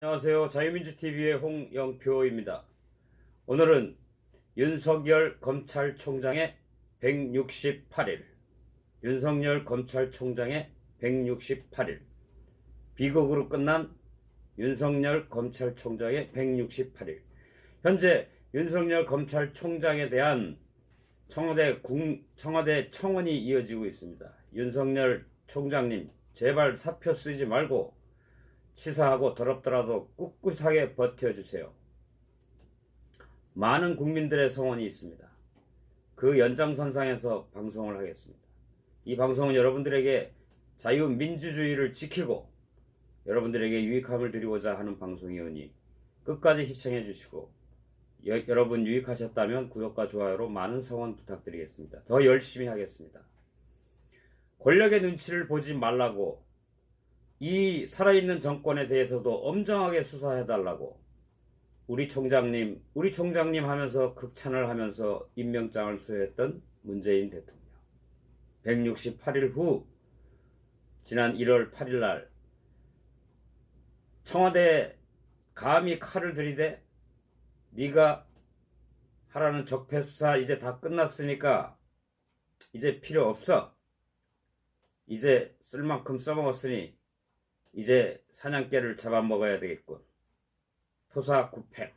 안녕하세요. 자유민주TV의 홍영표입니다. 오늘은 윤석열 검찰총장의 168일, 윤석열 검찰총장의 168일, 비극으로 끝난 윤석열 검찰총장의 168일. 현재 윤석열 검찰총장에 대한 청와대 청원이 이어지고 있습니다. 윤석열 총장님, 제발 사표 쓰지 말고 치사하고 더럽더라도 꿋꿋하게 버텨주세요. 많은 국민들의 성원이 있습니다. 그 연장선상에서 방송을 하겠습니다. 이 방송은 여러분들에게 자유민주주의를 지키고 여러분들에게 유익함을 드리고자 하는 방송이오니 끝까지 시청해 주시고 여러분 유익하셨다면 구독과 좋아요로 많은 성원 부탁드리겠습니다. 더 열심히 하겠습니다. 권력의 눈치를 보지 말라고, 이 살아있는 정권에 대해서도 엄정하게 수사해달라고 우리 총장님 하면서 극찬을 하면서 임명장을 수여했던 문재인 대통령. 168일 후 지난 1월 8일 날 청와대에 감히 칼을 들이대 네가 하라는 적폐수사 이제 다 끝났으니까 이제 필요 없어. 이제 쓸 만큼 써먹었으니 이제 사냥개를 잡아먹어야 되겠군. 토사구팽.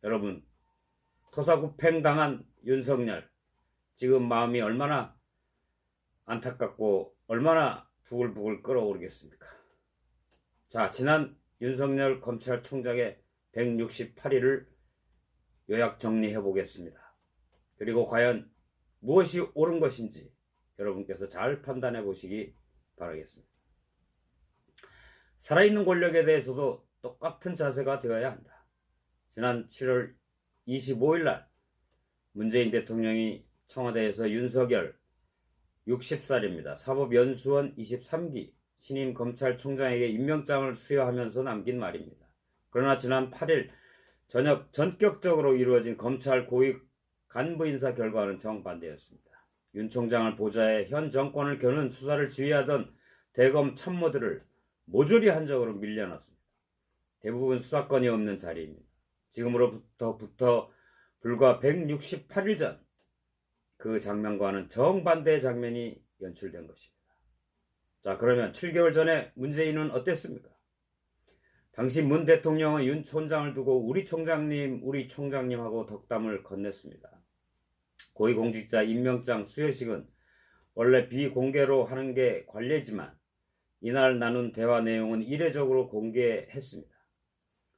여러분, 토사구팽 당한 윤석열, 지금 마음이 얼마나 안타깝고 얼마나 부글부글 끓어오르겠습니까? 자, 지난 윤석열 검찰총장의 168일을 요약 정리해 보겠습니다. 그리고 과연 무엇이 옳은 것인지 여러분께서 잘 판단해 보시기 바라겠습니다. 살아있는 권력에 대해서도 똑같은 자세가 되어야 한다. 지난 7월 25일 날 문재인 대통령이 청와대에서 윤석열 60살입니다. 사법연수원 23기 신임 검찰총장에게 임명장을 수여하면서 남긴 말입니다. 그러나 지난 8일 저녁 전격적으로 이루어진 검찰 고위 간부 인사 결과는 정반대였습니다. 윤 총장을 보좌해 현 정권을 겨눈 수사를 지휘하던 대검 참모들을 모조리 한적으로 밀려났습니다. 대부분 수사권이 없는 자리입니다. 지금으로부터 불과 168일 전 그 장면과는 정반대의 장면이 연출된 것입니다. 자, 그러면 7개월 전에 문재인은 어땠습니까? 당시 문 대통령은 윤 총장을 두고 우리 총장님하고 덕담을 건넸습니다. 고위공직자 임명장 수여식은 원래 비공개로 하는 게 관례지만 이날 나눈 대화 내용은 이례적으로 공개했습니다.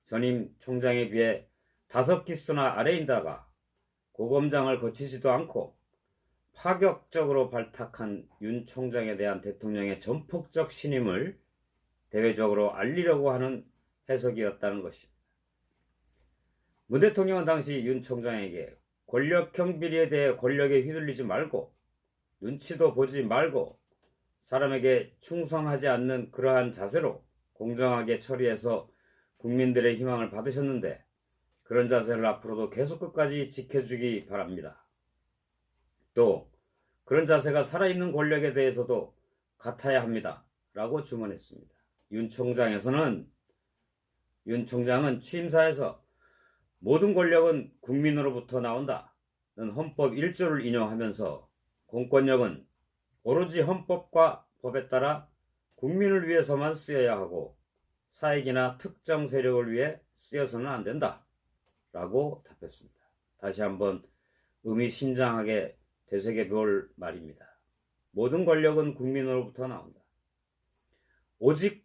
전임 총장에 비해 5기수나 아래인다가 고검장을 거치지도 않고 파격적으로 발탁한 윤 총장에 대한 대통령의 전폭적 신임을 대외적으로 알리려고 하는 해석이었다는 것입니다. 문 대통령은 당시 윤 총장에게 권력형 비리에 대해 권력에 휘둘리지 말고 눈치도 보지 말고 사람에게 충성하지 않는 그러한 자세로 공정하게 처리해서 국민들의 희망을 받으셨는데 그런 자세를 앞으로도 계속 끝까지 지켜주기 바랍니다. 또 그런 자세가 살아있는 권력에 대해서도 같아야 합니다. 라고 주문했습니다. 윤 총장은 취임사에서 모든 권력은 국민으로부터 나온다는 헌법 1조를 인용하면서 공권력은 오로지 헌법과 법에 따라 국민을 위해서만 쓰여야 하고 사익이나 특정 세력을 위해 쓰여서는 안 된다. 라고 답했습니다. 다시 한번 의미심장하게 되새겨볼 말입니다. 모든 권력은 국민으로부터 나온다. 오직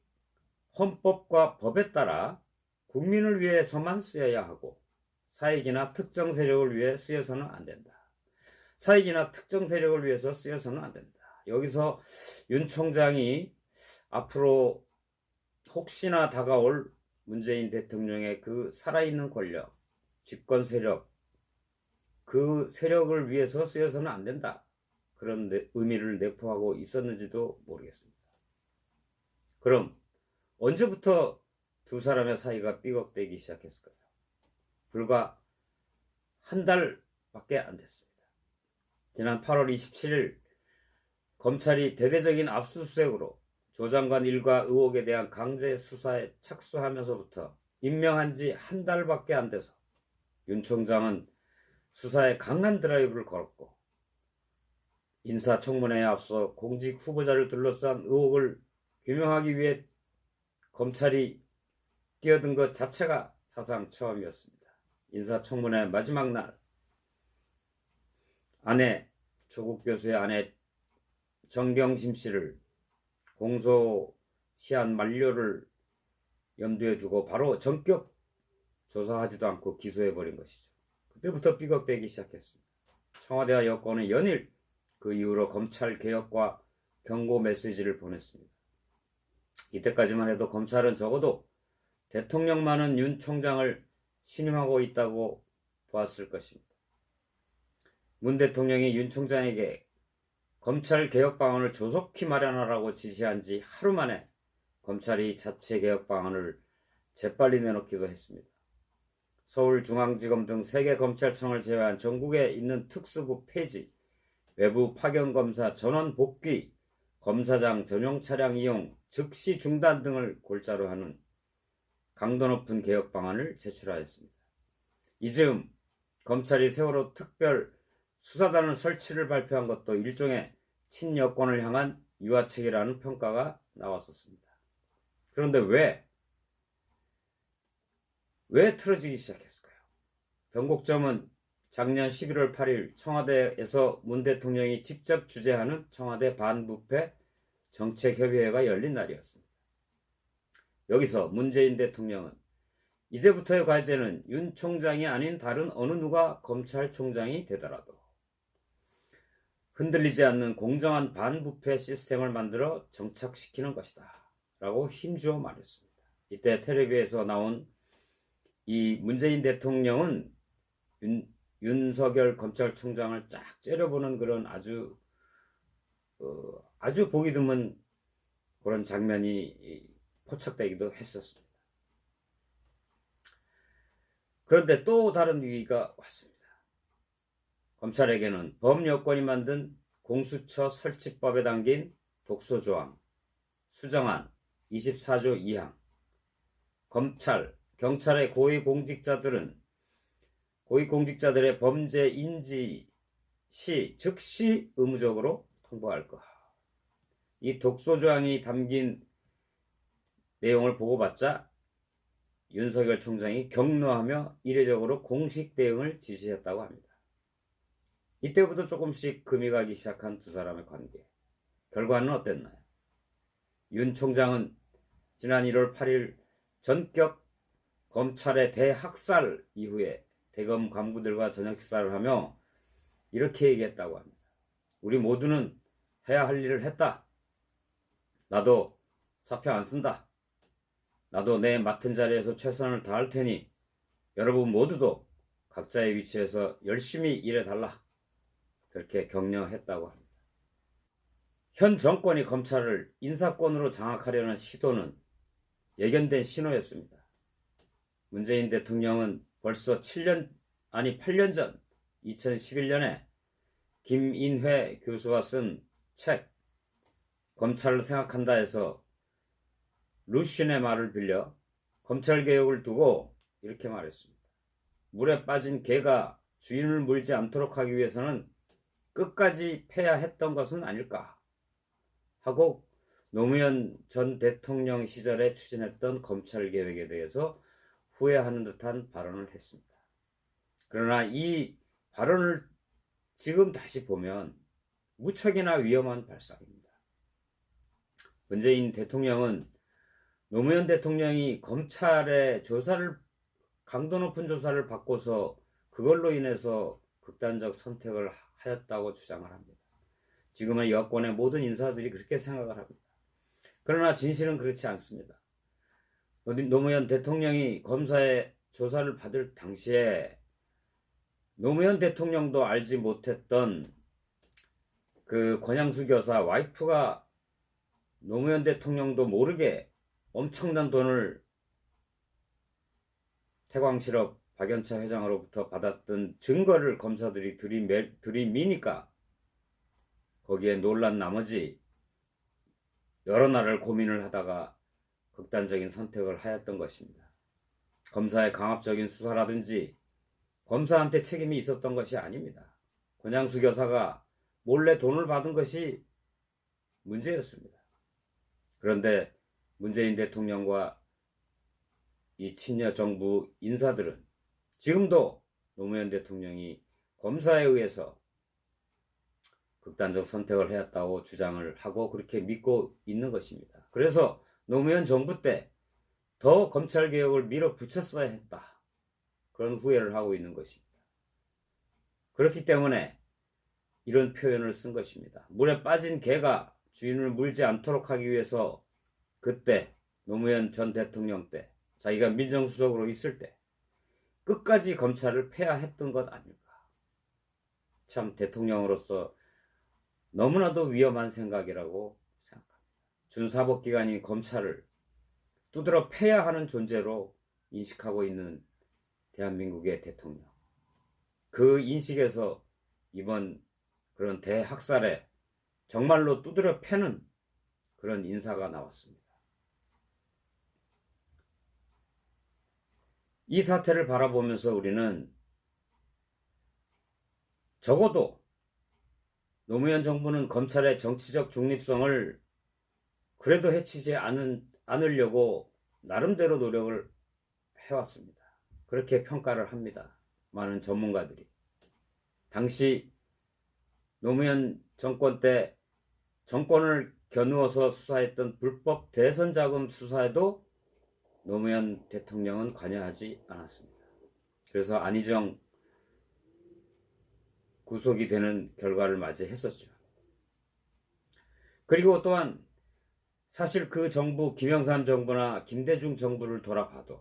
헌법과 법에 따라 국민을 위해서만 쓰여야 하고 사익이나 특정 세력을 위해 쓰여서는 안 된다. 사익이나 특정 세력을 위해서 쓰여서는 안 된다. 여기서 윤 총장이 앞으로 혹시나 다가올 문재인 대통령의 그 살아있는 권력, 집권 세력, 그 세력을 위해서 쓰여서는 안 된다. 그런 의미를 내포하고 있었는지도 모르겠습니다. 그럼 언제부터 두 사람의 사이가 삐걱대기 시작했을까요? 불과 한 달밖에 안 됐습니다. 지난 8월 27일 검찰이 대대적인 압수수색으로 조 장관 일가 의혹에 대한 강제 수사에 착수하면서부터 임명한 지 한 달밖에 안 돼서 윤 총장은 수사에 강한 드라이브를 걸었고 인사청문회에 앞서 공직 후보자를 둘러싼 의혹을 규명하기 위해 검찰이 뛰어든 것 자체가 사상 처음이었습니다. 인사청문회 마지막 날 조국 교수의 아내 정경심 씨를 공소시한 만료를 염두에 두고 바로 전격 조사하지도 않고 기소해버린 것이죠. 그때부터 삐걱대기 시작했습니다. 청와대와 여권은 연일 그 이후로 검찰 개혁과 경고 메시지를 보냈습니다. 이때까지만 해도 검찰은 적어도 대통령만은 윤 총장을 신임하고 있다고 보았을 것입니다. 문 대통령이 윤 총장에게 검찰 개혁 방안을 조속히 마련하라고 지시한 지 하루 만에 검찰이 자체 개혁 방안을 재빨리 내놓기도 했습니다. 서울중앙지검 등 3개 검찰청을 제외한 전국에 있는 특수부 폐지, 외부 파견검사 전원 복귀, 검사장 전용 차량 이용 즉시 중단 등을 골자로 하는 강도 높은 개혁 방안을 제출하였습니다. 이즈음 검찰이 세월호 특별 수사단을 설치를 발표한 것도 일종의 친여권을 향한 유화책이라는 평가가 나왔었습니다. 그런데 왜 틀어지기 시작했을까요? 변곡점은 작년 11월 8일 청와대에서 문 대통령이 직접 주재하는 청와대 반부패 정책협의회가 열린 날이었습니다. 여기서 문재인 대통령은 이제부터의 과제는 윤 총장이 아닌 다른 어느 누가 검찰총장이 되더라도 흔들리지 않는 공정한 반부패 시스템을 만들어 정착시키는 것이다 라고 힘주어 말했습니다. 이때 텔레비에서 나온 이 문재인 대통령은 윤석열 검찰총장을 쫙 째려보는 그런 아주 보기 드문 그런 장면이 포착되기도 했었습니다. 그런데 또 다른 위기가 왔습니다. 검찰에게는 범여권이 만든 공수처 설치법에 담긴 독소조항, 수정안 24조 2항, 경찰의 고위공직자들의 범죄 인지 시 즉시 의무적으로 통보할 것. 이 독소조항이 담긴 내용을 보고받자 윤석열 총장이 격노하며 이례적으로 공식 대응을 지시했다고 합니다. 이때부터 조금씩 금이 가기 시작한 두 사람의 관계. 결과는 어땠나요? 윤 총장은 지난 1월 8일 전격 검찰의 대학살 이후에 대검 간부들과 저녁 식사를 하며 이렇게 얘기했다고 합니다. 우리 모두는 해야 할 일을 했다. 나도 사표 안 쓴다. 나도 내 맡은 자리에서 최선을 다할 테니 여러분 모두도 각자의 위치에서 열심히 일해달라. 그렇게 격려했다고 합니다. 현 정권이 검찰을 인사권으로 장악하려는 시도는 예견된 신호였습니다. 문재인 대통령은 벌써 8년 전 2011년에 김인회 교수가 쓴 책 검찰을 생각한다 해서 루신의 말을 빌려 검찰개혁을 두고 이렇게 말했습니다. 물에 빠진 개가 주인을 물지 않도록 하기 위해서는 끝까지 패야 했던 것은 아닐까 하고 노무현 전 대통령 시절에 추진했던 검찰개혁에 대해서 후회하는 듯한 발언을 했습니다. 그러나 이 발언을 지금 다시 보면 무척이나 위험한 발상입니다. 문재인 대통령은 노무현 대통령이 검찰의 강도 높은 조사를 받고서 그걸로 인해서 극단적 선택을 하였다고 주장을 합니다. 지금의 여권의 모든 인사들이 그렇게 생각을 합니다. 그러나 진실은 그렇지 않습니다. 노무현 대통령이 검사의 조사를 받을 당시에 노무현 대통령도 알지 못했던 그 권양수 교사 와이프가 노무현 대통령도 모르게 엄청난 돈을 태광실업 박연차 회장으로부터 받았던 증거를 검사들이 들이미니까 거기에 놀란 나머지 여러 날을 고민을 하다가 극단적인 선택을 하였던 것입니다. 검사의 강압적인 수사라든지 검사한테 책임이 있었던 것이 아닙니다. 권양수 교사가 몰래 돈을 받은 것이 문제였습니다. 그런데 문재인 대통령과 이 친여 정부 인사들은 지금도 노무현 대통령이 검사에 의해서 극단적 선택을 해왔다고 주장을 하고 그렇게 믿고 있는 것입니다. 그래서 노무현 정부 때 더 검찰개혁을 밀어붙였어야 했다. 그런 후회를 하고 있는 것입니다. 그렇기 때문에 이런 표현을 쓴 것입니다. 물에 빠진 개가 주인을 물지 않도록 하기 위해서 그때 노무현 전 대통령 때 자기가 민정수석으로 있을 때 끝까지 검찰을 폐하했던 것 아닐까. 참 대통령으로서 너무나도 위험한 생각이라고 생각합니다. 준사법기관인 검찰을 두드러 패야 하는 존재로 인식하고 있는 대한민국의 대통령. 그 인식에서 이번 그런 대학살에 정말로 두드려 패는 그런 인사가 나왔습니다. 이 사태를 바라보면서 우리는 적어도 노무현 정부는 검찰의 정치적 중립성을 그래도 해치지 않으려고 나름대로 노력을 해왔습니다. 그렇게 평가를 합니다. 많은 전문가들이. 당시 노무현 정권 때 정권을 겨누어서 수사했던 불법 대선 자금 수사에도 노무현 대통령은 관여하지 않았습니다. 그래서 안희정 구속이 되는 결과를 맞이했었죠. 그리고 또한 사실 그 정부, 김영삼 정부나 김대중 정부를 돌아봐도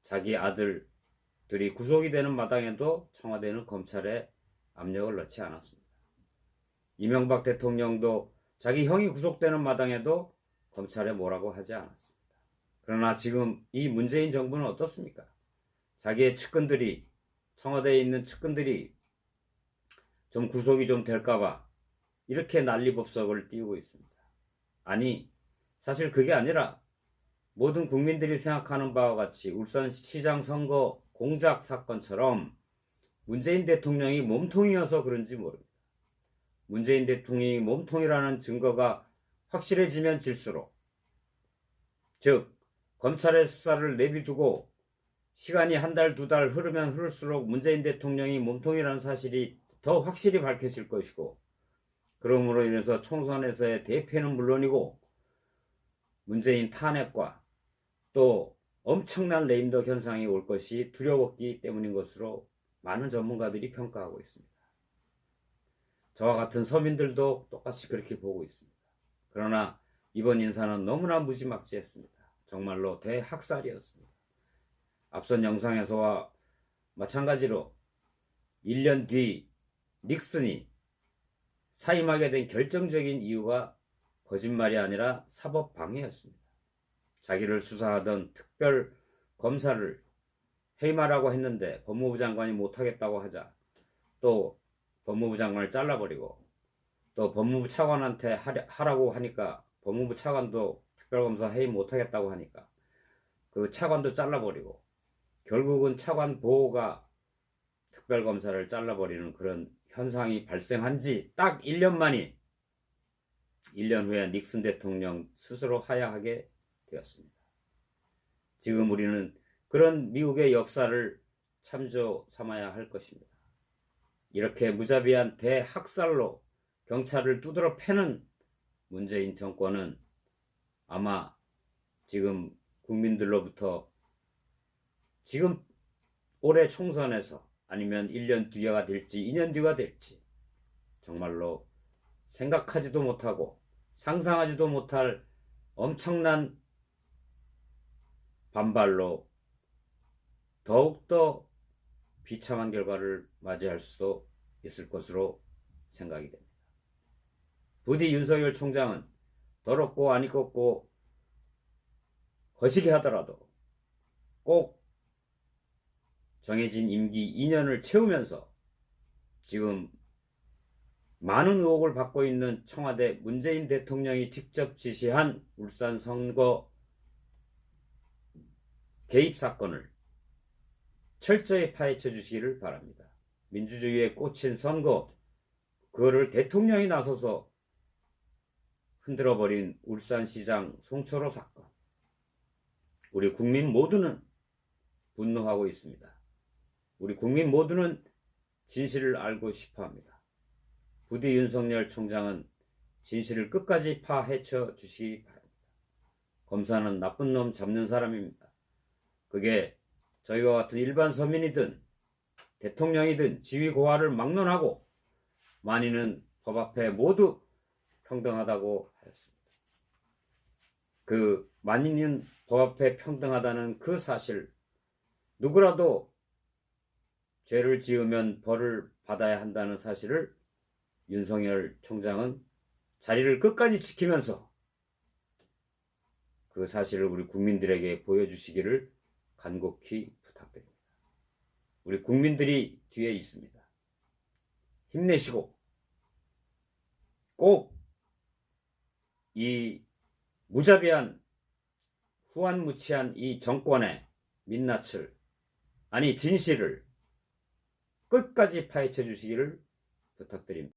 자기 아들들이 구속이 되는 마당에도 청와대는 검찰에 압력을 넣지 않았습니다. 이명박 대통령도 자기 형이 구속되는 마당에도 검찰에 뭐라고 하지 않았습니다. 그러나 지금 이 문재인 정부는 어떻습니까? 자기의 측근들이, 청와대에 있는 측근들이 좀 구속이 좀 될까봐 이렇게 난리법석을 띄우고 있습니다. 아니, 사실 그게 아니라 모든 국민들이 생각하는 바와 같이 울산시장 선거 공작 사건처럼 문재인 대통령이 몸통이어서 그런지 모릅니다. 문재인 대통령이 몸통이라는 증거가 확실해지면 질수록, 즉 검찰의 수사를 내비두고 시간이 한 달, 두 달 흐르면 흐를수록 문재인 대통령이 몸통이라는 사실이 더 확실히 밝혀질 것이고, 그러므로 인해서 총선에서의 대패는 물론이고 문재인 탄핵과 또 엄청난 레임덕 현상이 올 것이 두려웠기 때문인 것으로 많은 전문가들이 평가하고 있습니다. 저와 같은 서민들도 똑같이 그렇게 보고 있습니다. 그러나 이번 인사는 너무나 무지막지했습니다. 정말로 대학살이었습니다. 앞선 영상에서와 마찬가지로 1년 뒤 닉슨이 사임하게 된 결정적인 이유가 거짓말이 아니라 사법방해였습니다. 자기를 수사하던 특별 검사를 해임하라고 했는데 법무부 장관이 못하겠다고 하자 또 법무부 장관을 잘라버리고 또 법무부 차관한테 하라고 하니까 법무부 차관도 특별검사 해임 못하겠다고 하니까 그 차관도 잘라버리고 결국은 차관 보호가 특별검사를 잘라버리는 그런 현상이 발생한 지 딱 1년 만이 1년 후에 닉슨 대통령 스스로 하야하게 되었습니다. 지금 우리는 그런 미국의 역사를 참조 삼아야 할 것입니다. 이렇게 무자비한 대학살로 경찰을 두드러 패는 문재인 정권은 아마 지금 국민들로부터 지금 올해 총선에서 아니면 1년 뒤가 될지 2년 뒤가 될지 정말로 생각하지도 못하고 상상하지도 못할 엄청난 반발로 더욱더 비참한 결과를 맞이할 수도 있을 것으로 생각이 됩니다. 부디 윤석열 총장은 더럽고 안 익었고 거시기 하더라도 꼭 정해진 임기 2년을 채우면서 지금 많은 의혹을 받고 있는 청와대 문재인 대통령이 직접 지시한 울산 선거 개입 사건을 철저히 파헤쳐 주시기를 바랍니다. 민주주의에 꽂힌 선거, 그거를 대통령이 나서서 흔들어버린 울산시장 송철호 사건, 우리 국민 모두는 분노하고 있습니다. 우리 국민 모두는 진실을 알고 싶어합니다. 부디 윤석열 총장은 진실을 끝까지 파헤쳐 주시기 바랍니다. 검사는 나쁜 놈 잡는 사람입니다. 그게 저희와 같은 일반 서민이든 대통령이든 지위 고하를 막론하고 만인은 법 앞에 모두 평등하다고 하였습니다. 그 만인은 법 앞에 평등하다는 그 사실, 누구라도 죄를 지으면 벌을 받아야 한다는 사실을 윤석열 총장은 자리를 끝까지 지키면서 그 사실을 우리 국민들에게 보여주시기를 간곡히 부탁드립니다. 우리 국민들이 뒤에 있습니다. 힘내시고 꼭 이 무자비한 후한무치한 이 정권의 민낯을, 아니 진실을 끝까지 파헤쳐 주시기를 부탁드립니다.